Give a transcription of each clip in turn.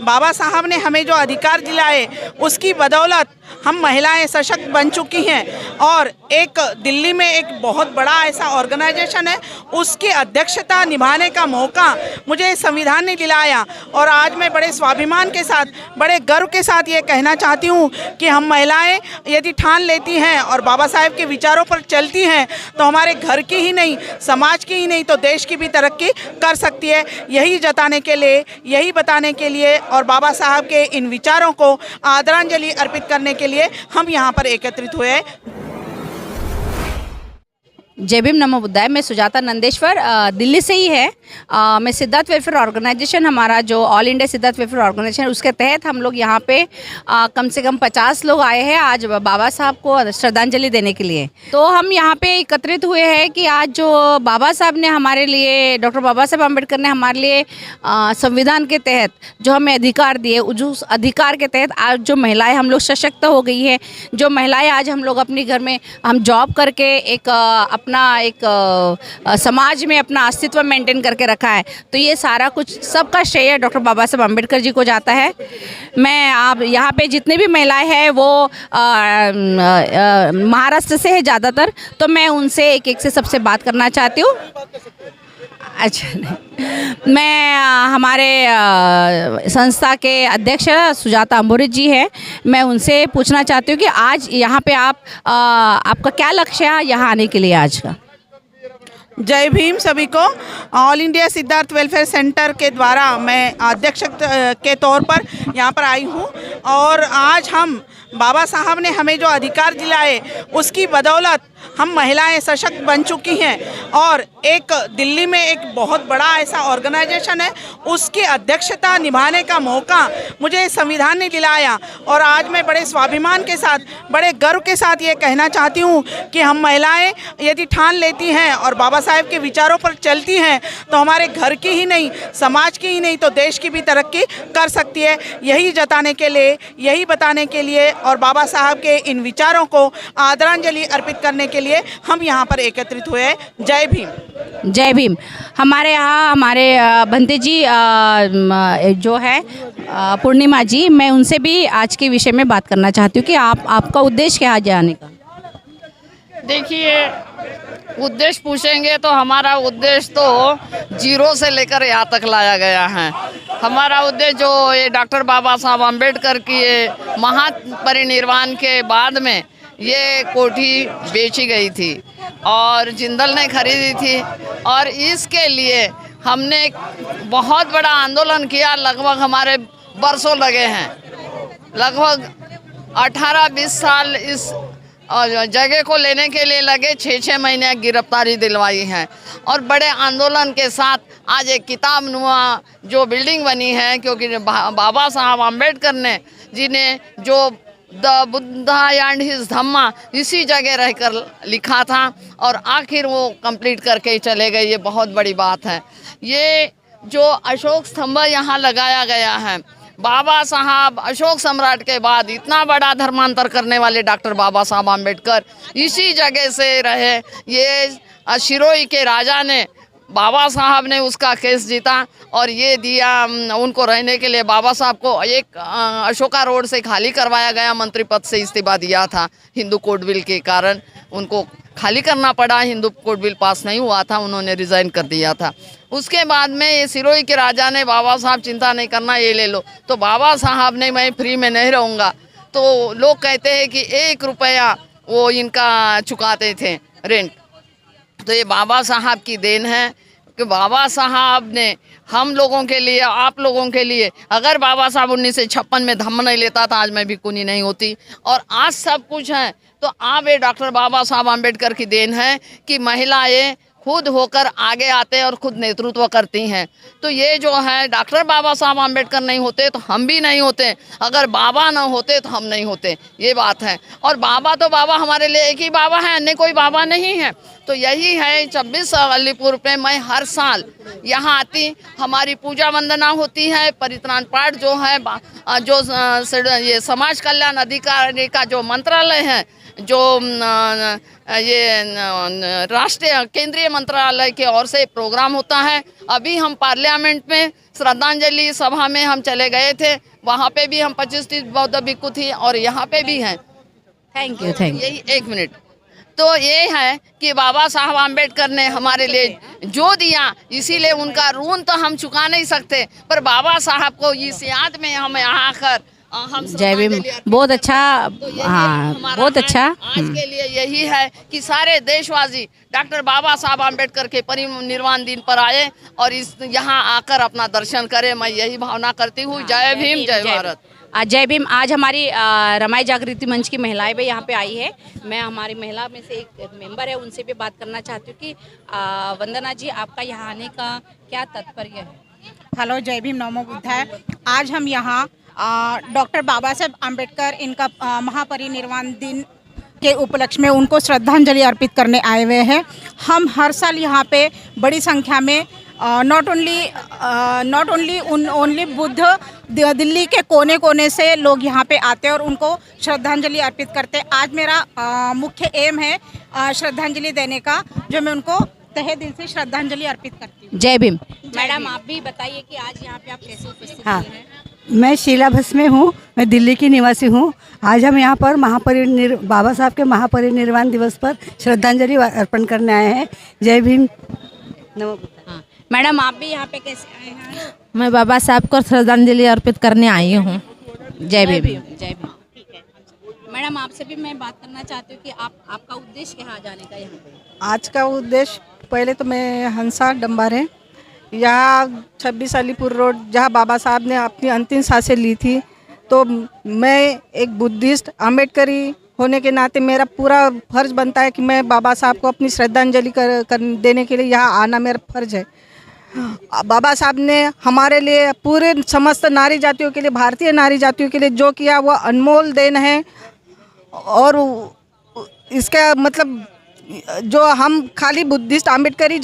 बाबा साहब ने हमें जो अधिकार दिलाए उसकी बदौलत हम महिलाएं सशक्त बन चुकी हैं। और एक दिल्ली में एक बहुत बड़ा ऐसा ऑर्गेनाइजेशन है, उसकी अध्यक्षता निभाने का मौका मुझे संविधान ने दिलाया। और आज मैं बड़े स्वाभिमान के साथ, बड़े गर्व के साथ ये कहना चाहती हूँ कि हम महिलाएं यदि ठान लेती हैं और बाबा साहब के विचारों पर चलती हैं तो हमारे घर की ही नहीं, समाज की ही नहीं तो देश की भी तरक्की कर सकती है। यही जताने के लिए, यही बताने के लिए और बाबा साहब के इन विचारों को आदरांजलि अर्पित करने के लिए हम यहाँ पर एकत्रित हुए हैं। जय भीम, नमो बुद्धाय। मैं सुजाता नंदेश्वर दिल्ली से ही है। मैं सिद्धार्थ वेलफेयर ऑर्गेनाइजेशन, हमारा जो all India Siddharth welfare organization, उसके तहत हम लोग यहाँ पे कम से कम 50 लोग आए हैं आज बाबा साहब को श्रद्धांजलि देने के लिए। तो हम यहाँ पे एकत्रित हुए हैं कि आज जो बाबा साहब ने हमारे लिए, डॉक्टर बाबा साहब अम्बेडकर ने हमारे लिए संविधान के तहत जो हमें अधिकार दिए, उस अधिकार के तहत आज जो महिलाएँ हम लोग सशक्त हो गई है, जो महिलाएँ आज हम लोग अपने घर में हम जॉब करके एक अपना समाज में अपना अस्तित्व मेंटेन करके रखा है। तो ये सारा कुछ सबका श्रेय डॉक्टर बाबा साहब अम्बेडकर जी को जाता है। मैं आप यहाँ पे जितने भी महिलाएं हैं वो महाराष्ट्र से है ज़्यादातर, तो मैं उनसे एक एक से सबसे बात करना चाहती हूँ। अच्छा, नहीं, मैं हमारे संस्था के अध्यक्ष सुजाता अम्बोरी जी है, मैं उनसे पूछना चाहती हूँ कि आज यहाँ पे आपका क्या लक्ष्य है यहाँ आने के लिए आज का। जय भीम सभी को। All India Siddharth welfare centre के द्वारा मैं अध्यक्ष के तौर पर यहाँ पर आई हूँ और आज हम बाबा साहब ने हमें जो अधिकार दिलाए उसकी बदौलत हम महिलाएं सशक्त बन चुकी हैं। और एक दिल्ली में एक बहुत बड़ा ऐसा ऑर्गेनाइजेशन है, उसकी अध्यक्षता निभाने का मौका मुझे संविधान ने दिलाया। और आज मैं बड़े स्वाभिमान के साथ, बड़े गर्व के साथ ये कहना चाहती हूँ कि हम महिलाएं यदि ठान लेती हैं और बाबा साहब के विचारों पर चलती हैं तो हमारे घर की ही नहीं, समाज की ही नहीं तो देश की भी तरक्की कर सकती है। यही जताने के लिए, यही बताने के लिए और बाबा साहब के इन विचारों को आदरांजलि अर्पित करने के लिए हम यहाँ पर एकत्रित हुए हैं। जय भीम। जय भीम। हमारे यहाँ हमारे भंते जी जो है पूर्णिमा जी, मैं उनसे भी आज के विषय में बात करना चाहती हूँ कि आपका उद्देश्य क्या है जाने का। देखिए, उद्देश्य पूछेंगे तो हमारा उद्देश्य तो जीरो से लेकर यहाँ तक लाया गया है। हमारा उद्देश्य जो ये डॉक्टर बाबा साहब अम्बेडकर की महापरिनिर्वाण के बाद में ये कोठी बेची गई थी और जिंदल ने खरीदी थी और इसके लिए हमने एक बहुत बड़ा आंदोलन किया। लगभग हमारे बरसों लगे हैं, लगभग 18-20 साल इस जगह को लेने के लिए लगे, 6-6 महीने गिरफ्तारी दिलवाई है और बड़े आंदोलन के साथ आज एक किताब नुमा जो बिल्डिंग बनी है, क्योंकि बाबा साहब अम्बेडकर ने जी ने जो द बुद्धा एंड हिज धम्मा इसी जगह रहकर लिखा था और आखिर वो कंप्लीट करके चले गए। ये बहुत बड़ी बात है। ये जो अशोक स्तंभ यहाँ लगाया गया है, बाबा साहब अशोक सम्राट के बाद इतना बड़ा धर्मांतर करने वाले डॉक्टर बाबा साहब अम्बेडकर इसी जगह से रहे। ये शिरोई के राजा ने, बाबा साहब ने उसका केस जीता और ये दिया उनको रहने के लिए। बाबा साहब को एक अशोका रोड से खाली करवाया गया, मंत्री पद से इस्तीफा दिया था, हिंदू कोड बिल के कारण उनको खाली करना पड़ा। हिंदू कोड बिल पास नहीं हुआ था, उन्होंने रिज़ाइन कर दिया था। उसके बाद में ये सिरोही के राजा ने, बाबा साहब चिंता नहीं करना ये ले लो, तो बाबा साहब ने मैं फ्री में नहीं रहूँगा। तो लोग कहते हैं कि 1 रुपया वो इनका चुकाते थे रेंट। तो ये बाबा साहब की देन है कि बाबा साहब ने हम लोगों के लिए, आप लोगों के लिए, अगर बाबा साहब 1956 में धम्म नहीं लेता था आज मैं भी कुनी नहीं होती। और आज सब कुछ है तो आप ये डॉक्टर बाबा साहब अम्बेडकर की देन है कि महिलाएं खुद होकर आगे आते और खुद नेतृत्व करती हैं। तो ये जो है डॉक्टर बाबा साहब अम्बेडकर नहीं होते तो हम भी नहीं होते, अगर बाबा ना होते तो हम नहीं होते, ये बात है। और बाबा तो बाबा हमारे लिए एक ही बाबा है, अन्य कोई बाबा नहीं है। तो तो यही है 26 अलीपुर पे मैं हर साल यहाँ आती, हमारी पूजा वंदना होती है, परित्राण पाठ जो है, जो ये समाज कल्याण अधिकारी का जो मंत्रालय है, जो ये राष्ट्रीय केंद्रीय मंत्रालय की ओर से प्रोग्राम होता है। अभी हम पार्लियामेंट में श्रद्धांजलि सभा में हम चले गए थे, वहाँ पे भी हम 25-30 बौद्ध भिक्षु थी और यहाँ पे भी हैं। Thank you, thank you. यही 1 मिनट। तो ये है कि बाबा साहब आम्बेडकर ने हमारे लिए जो दिया, इसीलिए उनका ऋण तो हम चुका नहीं सकते, पर बाबा साहब को इस याद में हम यहाँ आकर हम जय भीम, बहुत अच्छा। हाँ, बहुत अच्छा। आज के लिए यही है कि सारे देशवासी डॉक्टर बाबा साहब आम्बेडकर के परिनिर्वाण दिन पर आए और इस यहाँ आकर अपना दर्शन करें। मैं यही भावना करती हूँ। जय भीम, जय भारत। जय भीम। आज हमारी रमाई जागृति मंच की महिलाएं भी यहाँ पे आई है। मैं हमारी महिला में से एक मेंबर है, उनसे भी बात करना चाहती हूँ कि वंदना जी, आपका यहाँ आने का क्या तात्पर्य है? हेलो, जय भीम, नमो बुद्धाय। आज हम यहाँ डॉक्टर बाबा साहब आम्बेडकर इनका महापरिनिर्वाण दिन के उपलक्ष्य में उनको श्रद्धांजलि अर्पित करने आए हुए हैं। हम हर साल यहाँ पे बड़ी संख्या में not only only Buddha Delhi के कोने कोने से लोग यहाँ पे आते हैं और उनको श्रद्धांजलि अर्पित करते हैं। आज मेरा मुख्य एम है श्रद्धांजलि देने का, जो मैं उनको तहे दिल से श्रद्धांजलि अर्पित करती हूँ। जय भीम। मैडम, आप भी बताइए कि आज यहाँ पे आप कैसे उपस्थित हाँ, हैं? मैं शीला भस्मे हूँ, मैं दिल्ली की निवासी हूँ। आज हम यहाँ पर बाबा साहब के महापरिनिर्वाण दिवस पर श्रद्धांजलि अर्पण करने आए हैं। जय भीम, नमो बुद्धाय। हाँ। मैडम, आप भी यहाँ पे कैसे आए हैं? मैं बाबा साहब को श्रद्धांजलि अर्पित करने आई हूँ। जय भीम। जय भीम। मैडम, आपसे भी मैं बात करना चाहती हूँ कि आपका उद्देश्य क्या जाने का यहाँ पे? आज का उद्देश्य, पहले तो मैं हंसा डम्बारे, यहाँ 26 अलीपुर रोड, जहाँ बाबा साहब ने अपनी अंतिम सांसें ली थी, तो मैं एक बुद्धिस्ट अम्बेडकरी होने के नाते मेरा पूरा फर्ज बनता है कि मैं बाबा साहब को अपनी श्रद्धांजलि देने के लिए यहाँ आना मेरा फर्ज है। बाबा साहब ने हमारे लिए, पूरे समस्त नारी जातियों के लिए, भारतीय नारी जातियों के लिए जो किया वो अनमोल देन है। और इसका मतलब जो हम खाली बुद्धिस्ट अम्बेडकरी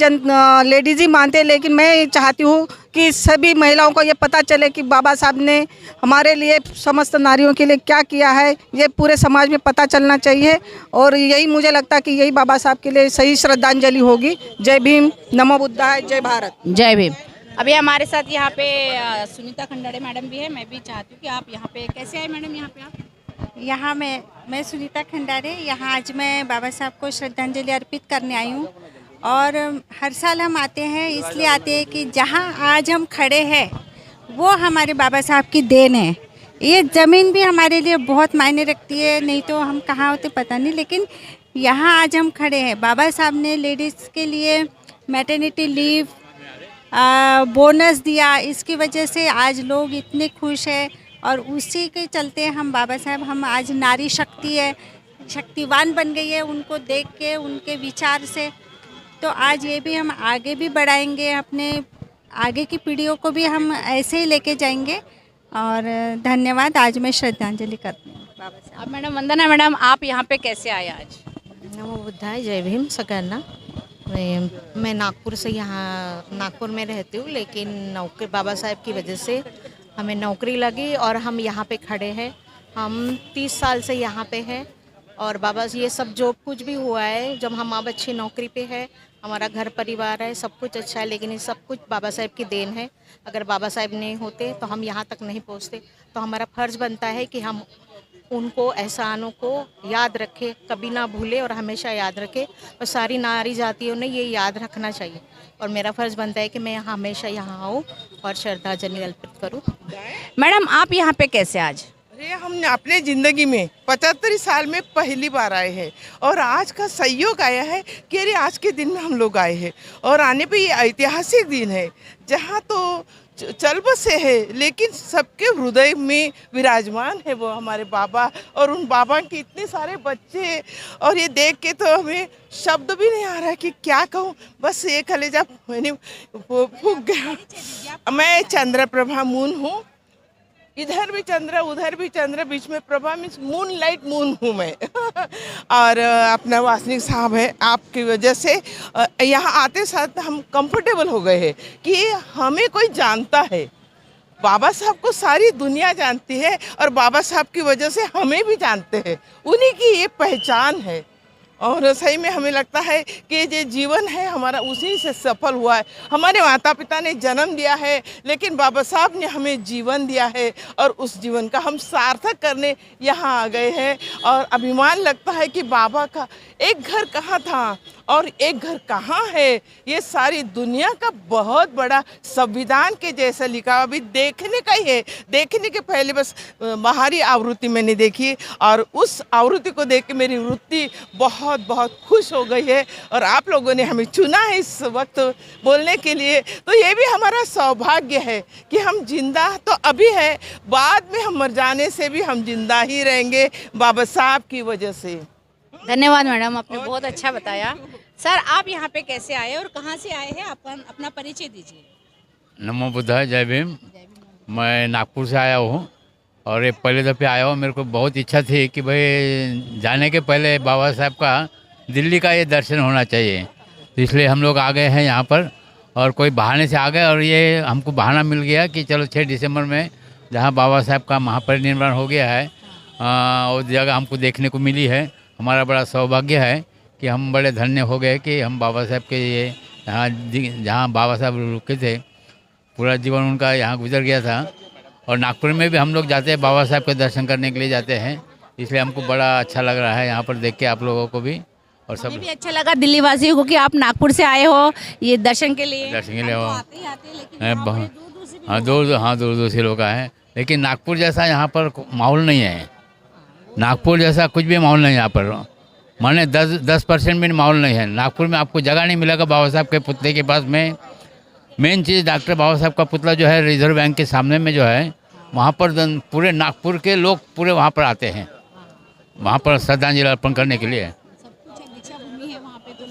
लेडीज़ ही मानते हैं, लेकिन मैं चाहती हूँ कि सभी महिलाओं को ये पता चले कि बाबा साहब ने हमारे लिए, समस्त नारियों के लिए क्या किया है, ये पूरे समाज में पता चलना चाहिए। और यही मुझे लगता है कि यही बाबा साहब के लिए सही श्रद्धांजलि होगी। जय भीम, नमो बुद्धाय, जय भारत। जय भीम। अभी हमारे साथ यहाँ पे सुनीता खंडाड़े मैडम भी है। मैं भी चाहती हूँ कि आप यहाँ पे कैसे आए मैडम? यहाँ पे आप यहाँ मैं सुनीता खंडारे, यहाँ आज मैं बाबा साहब को श्रद्धांजलि अर्पित करने आई हूँ। और हर साल हम आते हैं, इसलिए आते हैं कि जहाँ आज हम खड़े हैं वो हमारे बाबा साहब की देन है। ये ज़मीन भी हमारे लिए बहुत मायने रखती है, नहीं तो हम कहाँ होते पता नहीं, लेकिन यहाँ आज हम खड़े हैं। बाबा साहब ने लेडीज़ के लिए मैटरनिटी लीव बोनस दिया, इसकी वजह से आज लोग इतने खुश हैं। और उसी के चलते हम बाबा साहब, हम आज नारी शक्ति है, शक्तिवान बन गई है उनको देख के, उनके विचार से। तो आज ये भी हम आगे भी बढ़ाएंगे, अपने आगे की पीढ़ियों को भी हम ऐसे ही लेके जाएंगे। और धन्यवाद। आज मैं श्रद्धांजलि करती हूँ बाबा साहब। अब मैडम वंदना मैडम, आप यहाँ पे कैसे आए आज? नमो बुद्धाय, जय भीम सगळ्यांना। मैं नागपुर से यहाँ नागपुर में रहती हूँ, लेकिन नौकरी बाबा साहब की वजह से हमें नौकरी लगी और हम यहाँ पे खड़े हैं। हम 30 साल से यहाँ पे हैं और बाबा ये सब जो कुछ भी हुआ है, जब हम अब अच्छी नौकरी पे है, हमारा घर परिवार है, सब कुछ अच्छा है, लेकिन ये सब कुछ बाबा साहब की देन है। अगर बाबा साहब नहीं होते तो हम यहाँ तक नहीं पहुँचते। तो हमारा फ़र्ज़ बनता है कि हम उनको, एहसानों को याद रखें, कभी ना भूले और हमेशा याद रखें। और सारी नारी जातियों ने ये याद रखना चाहिए और मेरा फ़र्ज़ बनता है कि मैं यहाँ हमेशा यहाँ आऊँ और श्रद्धांजलि अर्पित करूँ। मैडम, आप यहाँ पे कैसे आज? अरे हम अपने ज़िंदगी में 75 साल में पहली बार आए हैं और आज का संयोग आया है कि अरे आज के दिन में हम लोग आए हैं। और आने पे ये ऐतिहासिक दिन है, जहाँ तो चल बसे है, लेकिन सबके हृदय में विराजमान है वो हमारे बाबा। और उन बाबा के इतने सारे बच्चे, और ये देख के तो हमें शब्द भी नहीं आ रहा कि क्या कहूँ। बस ये कलेजा मैंने फूक गया। मैं चंद्रप्रभा मून हूँ, इधर भी चंद्र उधर भी चंद्र, बीच में Prabha, means moon light moon हूँ मैं। और अपना वासनिक साहब है, आपकी वजह से यहाँ आते साथ हम कंफर्टेबल हो गए हैं कि हमें कोई जानता है। बाबा साहब को सारी दुनिया जानती है और बाबा साहब की वजह से हमें भी जानते हैं, उन्हीं की ये पहचान है। और सही में हमें लगता है कि जो जीवन है हमारा उसी से सफल हुआ है। हमारे माता पिता ने जन्म दिया है, लेकिन बाबा साहब ने हमें जीवन दिया है और उस जीवन का हम सार्थक करने यहाँ आ गए हैं। और अभिमान लगता है कि बाबा का एक घर कहाँ था और एक घर कहाँ है, ये सारी दुनिया का बहुत बड़ा संविधान के जैसा लिखा। अभी देखने का ही है, देखने के पहले बस बाहरी आवृत्ति मैंने देखी और उस आवृत्ति को देख के मेरी वृत्ति बहुत बहुत खुश हो गई है। और आप लोगों ने हमें चुना है इस वक्त बोलने के लिए, तो ये भी हमारा सौभाग्य है कि हम जिंदा तो अभी है, बाद में हम मर जाने से भी हम जिंदा ही रहेंगे बाबा साहब की वजह से। धन्यवाद मैडम, आपने बहुत अच्छा बताया। सर, आप यहाँ पे कैसे आए और कहाँ से आए हैं, आपका अपना परिचय दीजिए। नमो बुद्धाय, जय भीम। मैं नागपुर से आया हूँ और ये पहले दफ़े आया हूँ। मेरे को बहुत इच्छा थी कि भाई जाने के पहले बाबा साहब का दिल्ली का ये दर्शन होना चाहिए, इसलिए हम लोग आ गए हैं यहाँ पर। और कोई बहाने से आ गए और ये हमको बहाना मिल गया कि चलो 6 दिसंबर में जहाँ बाबा साहब का महापरिनिर्वाण हो गया है उस जगह हमको देखने को मिली है। हमारा बड़ा सौभाग्य है कि हम बड़े धन्य हो गए कि हम बाबा साहब के ये यहाँ जहाँ बाबा साहब रुके थे, पूरा जीवन उनका यहाँ गुजर गया था। और नागपुर में भी हम लोग जाते हैं, बाबा साहब के दर्शन करने के लिए जाते हैं, इसलिए हमको बड़ा अच्छा लग रहा है यहाँ पर देख के आप लोगों को भी। और सब भी अच्छा लगा दिल्ली वासियों को कि आप नागपुर से आए हो ये दर्शन के लिए। दर्शन के लिए हो, हाँ, दूर दूर से लोग आए, लेकिन नागपुर जैसा यहाँ पर माहौल नहीं है। नागपुर जैसा कुछ भी माहौल नहीं है यहाँ पर, माने 10% भी माहौल नहीं है। नागपुर में आपको जगह नहीं मिलेगा बाबा साहब के पुतले के पास में। मेन चीज़ डॉक्टर बाबा साहब का पुतला जो है रिजर्व बैंक के सामने में जो है, वहाँ पर पूरे नागपुर के लोग पूरे वहाँ पर आते हैं, वहाँ पर श्रद्धांजलि अर्पण करने के लिए।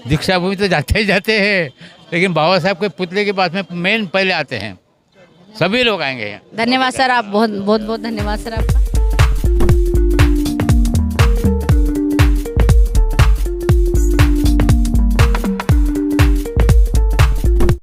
दीक्षा भूमि तो जाते ही जाते हैं, लेकिन बाबा साहब के पुतले के पास में मेन पहले आते हैं, सभी लोग आएंगे। धन्यवाद सर, आप बहुत बहुत धन्यवाद सर आपका।